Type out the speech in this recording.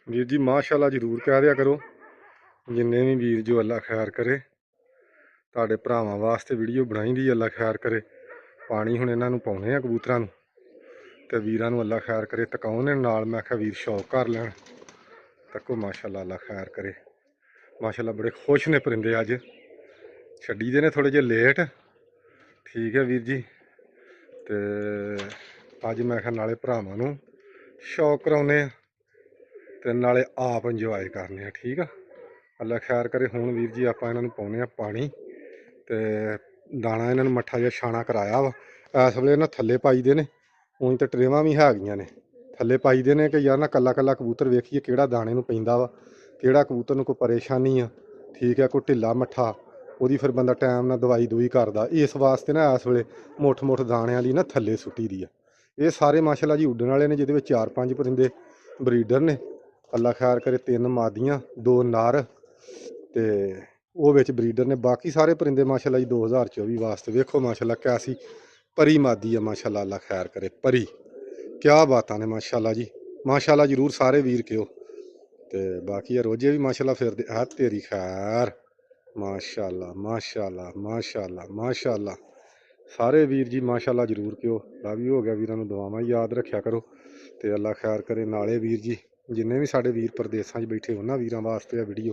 ਵੀਰ ਜੀ ਮਾਸ਼ਾਅੱਲਾ ਜ਼ਰੂਰ ਕਹਿ ਦਿਆ ਕਰੋ। ਜਿੰਨੇ ਵੀ ਵੀਰ ਜੋ ਅੱਲਾ ਖੈਰ ਕਰੇ। ਤੁਹਾਡੇ ਭਰਾਵਾਂ ਵਾਸਤੇ ਵੀਡੀਓ ਬਣਾਈ ਦੀ, ਅੱਲਾ ਖੈਰ ਕਰੇ। ਪਾਣੀ ਹੁਣ ਇਹਨਾਂ ਨੂੰ ਪਾਉਣੇ ਆ ਕਬੂਤਰਾਂ ਨੂੰ, ਤੇ ਵੀਰਾਂ ਨੂੰ ਅੱਲਾ ਖੈਰ ਕਰੇ ਟਿਕਾਉਣ ਨਾਲ। ਮੈਂ ਆਖਿਆ ਵੀਰ ਸ਼ੌਕ ਕਰ ਲੈਣ। ਤੱਕੋ ਮਾਸ਼ਾਅੱਲਾ ਅੱਲਾ ਖੈਰ ਕਰੇ। ਮਾਸ਼ਾਅੱਲਾ ਬੜੇ ਖੁਸ਼ ਨੇ ਪਰਿੰਦੇ। ਅੱਜ ਛੱਡੀ ਦੇ ਨੇ ਥੋੜੇ ਜਿਹੇ ਲੇਟ, ਠੀਕ ਹੈ ਵੀਰ ਜੀ। ਤੇ ਅੱਜ ਮੈਂ ਕਿਹਾ ਨਾਲੇ ਭਰਾਵਾਂ ਨੂੰ ਸ਼ੌਕ ਕਰਾਉਨੇ ਆ ਤੇ ਨਾਲੇ ਆਪ ਇੰਜੋਏ ਕਰਨੇ ਆ, ਠੀਕ ਆ। ਅੱਲਾ ਖੈਰ ਕਰੇ। ਹੁਣ ਵੀਰ ਜੀ ਆਪਾਂ ਇਹਨਾਂ ਨੂੰ ਪਾਉਣੇ ਆ ਪਾਣੀ, ਤੇ ਦਾਣਾ ਇਹਨਾਂ ਨੂੰ ਮੱਠਾ ਜਿਹਾ ਛਾਣਾ ਕਰਾਇਆ ਵਾ। ਇਸ ਵੇਲੇ ਨਾ ਥੱਲੇ ਪਾਈ ਦੇ ਨੇ, ਉਂਝ ਤਾਂ ਟਰੇਵਾਂ ਵੀ ਹੈਗੀਆਂ ਨੇ, ਥੱਲੇ ਪਾਈ ਦੇ ਨੇ ਕਿ ਯਾਰ ਨਾ ਕੱਲਾ ਕੱਲਾ ਕਬੂਤਰ ਵੇਖੀਏ ਕਿਹੜਾ ਦਾਣੇ ਨੂੰ ਪੈਂਦਾ ਵਾ, ਕਿਹੜਾ ਕਬੂਤਰ ਨੂੰ ਕੋਈ ਪਰੇਸ਼ਾਨੀ ਆ, ਠੀਕ ਹੈ। ਕੋਈ ਢਿੱਲਾ ਮੱਠਾ ਉਹਦੀ ਫਿਰ ਬੰਦਾ ਟਾਈਮ ਨਾਲ ਦਵਾਈ ਦੂਈ ਕਰਦਾ। ਇਸ ਵਾਸਤੇ ਨਾ ਇਸ ਵੇਲੇ ਮੁੱਠ ਮੁੱਠ ਦਾਣਿਆਂ ਦੀ ਨਾ ਥੱਲੇ ਸੁੱਟੀ ਦੀ ਆ। ਇਹ ਸਾਰੇ ਮਾਸ਼ਾਅੱਲਾ ਜੀ ਉੱਡਣ ਵਾਲੇ ਨੇ, ਜਿਹਦੇ ਵਿੱਚ 4-5 ਪਰਿੰਦੇ ਬਰੀਡਰ ਨੇ। ਅੱਲਾ ਖੈਰ ਕਰੇ। 3 ਮਾਦੀਆਂ 2 ਨਰ ਤੇ ਉਹ ਵਿੱਚ ਬਰੀਡਰ ਨੇ। ਬਾਕੀ ਸਾਰੇ ਪਰਿੰਦੇ ਮਾਸ਼ਾਅੱਲਾ ਜੀ 2024 ਵਾਸਤੇ। ਵੇਖੋ ਮਾਸ਼ਾਅੱਲਾ ਕੈਸੀ ਪਰੀ ਮਾਦੀ ਆ ਮਾਸ਼ਾਅੱਲਾ। ਅੱਲਾ ਖੈਰ ਕਰੇ। ਪਰੀ ਕਿਆ ਬਾਤਾਂ ਨੇ ਮਾਸ਼ਾਅੱਲਾ ਜੀ। ਮਾਸ਼ਾਅੱਲਾ ਜ਼ਰੂਰ ਸਾਰੇ ਵੀਰ ਕਿਓ। ਤੇ ਬਾਕੀ ਆ ਰੋਜੇ ਵੀ ਮਾਸ਼ਾਅੱਲਾ ਫਿਰਦੇ ਆ। ਤੇਰੀ ਖੈਰ ਮਾਸ਼ਾਅੱਲਾ ਮਾਸ਼ਾਅੱਲਾ ਮਾਸ਼ਾਅੱਲਾ ਮਾਸ਼ਾਅੱਲਾ। ਸਾਰੇ ਵੀਰ ਜੀ ਮਾਸ਼ਾਅੱਲਾ ਜ਼ਰੂਰ ਕਿਓ। ਵੀ ਹੋ ਗਿਆ ਵੀਰਾਂ ਨੂੰ ਦੁਆਵਾਂ ਯਾਦ ਰੱਖਿਆ ਕਰੋ, ਤੇ ਅੱਲਾ ਖੈਰ ਕਰੇ। ਨਾਲੇ ਵੀਰ ਜੀ ਜਿੰਨੇ ਵੀ ਸਾਡੇ ਵੀਰ ਪ੍ਰਦੇਸਾਂ 'ਚ ਬੈਠੇ ਉਹਨਾਂ ਵੀਰਾਂ ਵਾਸਤੇ ਆ ਵੀਡੀਓ।